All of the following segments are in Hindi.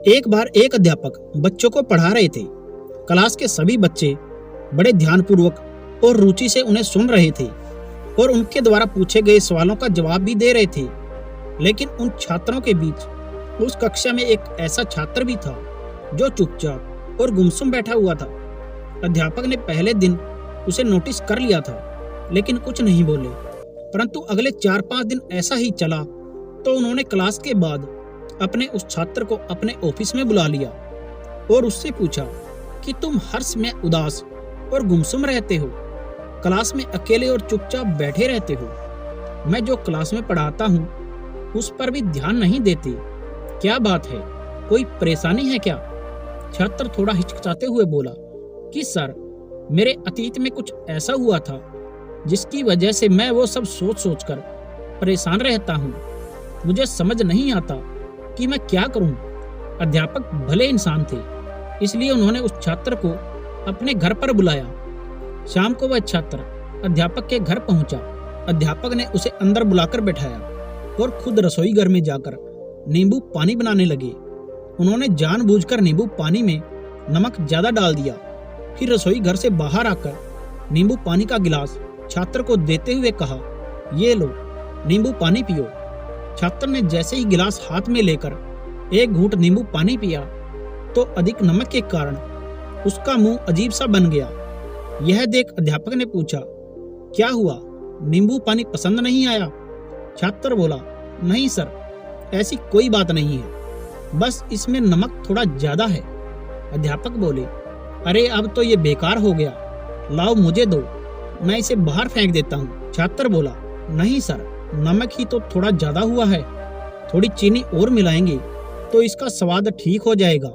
एक बार एक अध्यापक बच्चों को पढ़ा रहे थे। क्लास के सभी बच्चे बड़े ध्यानपूर्वक और रुचि से उन्हें सुन रहे थे और उनके द्वारा पूछे गए सवालों का जवाब भी दे रहे थे। लेकिन उन छात्रों के बीच उस कक्षा में एक ऐसा छात्र भी था जो चुपचाप और गुमसुम बैठा हुआ था। अध्यापक ने पहले दिन उसे नोटिस कर लिया था, लेकिन कुछ नहीं बोले। परंतु अगले 4-5 दिन ऐसा ही चला तो उन्होंने क्लास के बाद अपने उस छात्र को अपने ऑफिस में बुला लिया और उससे पूछा कि तुम हर समय उदास और गुमसुम रहते हो, क्लास में अकेले और चुपचाप बैठे रहते हो। मैं जो क्लास में पढ़ाता हूँ उस पर भी ध्यान नहीं देते, क्या बात है, कोई परेशानी है क्या? छात्र थोड़ा हिचकिचाते हुए बोला कि सर, मेरे अतीत में कुछ ऐसा हुआ था जिसकी वजह से मैं वो सब सोच सोच कर परेशान रहता हूँ। मुझे समझ नहीं आता कि मैं क्या करूं। अध्यापक भले इंसान थे, इसलिए उन्होंने उस छात्र को अपने घर पर बुलाया। शाम को वह छात्र अध्यापक के घर पहुंचा। अध्यापक ने उसे अंदर बुलाकर बैठाया और खुद रसोई घर में जाकर नींबू पानी बनाने लगे। उन्होंने जानबूझकर नींबू पानी में नमक ज्यादा डाल दिया। फिर रसोई घर से बाहर आकर नींबू पानी का गिलास छात्र को देते हुए कहा, ये लो, नींबू पानी पियो। छात्र ने जैसे ही गिलास हाथ में लेकर एक घूंट नींबू पानी पिया तो अधिक नमक के कारण उसका मुंह अजीब सा बन गया। यह देख अध्यापक ने पूछा, क्या हुआ, नींबू पानी पसंद नहीं आया? छात्र बोला, नहीं सर, ऐसी कोई बात नहीं है, बस इसमें नमक थोड़ा ज्यादा है। अध्यापक बोले, अरे अब तो ये बेकार हो गया, लाओ मुझे दो, मैं इसे बाहर फेंक देता हूँ। छात्र बोला, नहीं सर, नमक ही तो थोड़ा ज्यादा हुआ है, थोड़ी चीनी और मिलाएंगे तो इसका स्वाद ठीक हो जाएगा।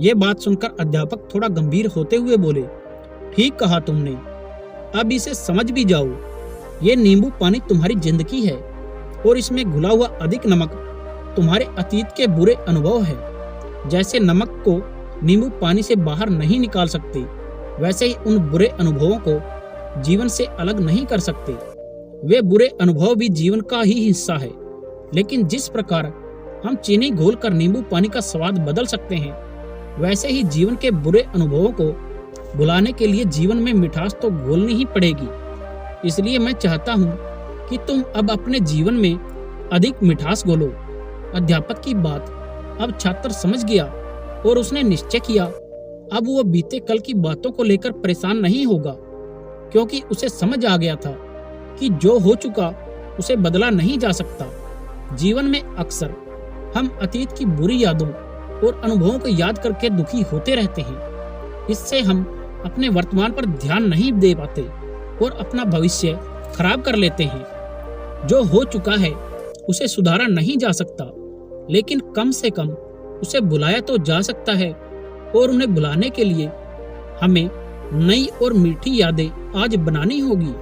ये बात सुनकर अध्यापक थोड़ा गंभीर होते हुए बोले, ठीक कहा तुमने, अब इसे समझ भी जाओ। ये नींबू पानी तुम्हारी जिंदगी है और इसमें घुला हुआ अधिक नमक तुम्हारे अतीत के बुरे अनुभव है। जैसे नमक को नींबू पानी से बाहर नहीं निकाल सकते, वैसे ही उन बुरे अनुभवों को जीवन से अलग नहीं कर सकते। वे बुरे अनुभव भी जीवन का ही हिस्सा है, लेकिन जिस प्रकार हम चीनी घोलकर नींबू पानी का स्वाद बदल सकते हैं, वैसे ही जीवन के बुरे अनुभवों को भुलाने के लिए जीवन में मिठास तो घोलनी ही पड़ेगी। इसलिए मैं चाहता हूँ कि तुम अब अपने जीवन में अधिक मिठास घोलो। अध्यापक की बात अब छात्र समझ गया और उसने निश्चय किया, अब वो बीते कल की बातों को लेकर परेशान नहीं होगा, क्योंकि उसे समझ आ गया था कि जो हो चुका उसे बदला नहीं जा सकता। जीवन में अक्सर हम अतीत की बुरी यादों और अनुभवों को याद करके दुखी होते रहते हैं। इससे हम अपने वर्तमान पर ध्यान नहीं दे पाते और अपना भविष्य खराब कर लेते हैं। जो हो चुका है उसे सुधारा नहीं जा सकता, लेकिन कम से कम उसे भुलाया तो जा सकता है और उन्हें भुलाने के लिए हमें नई और मीठी यादें आज बनानी होगी।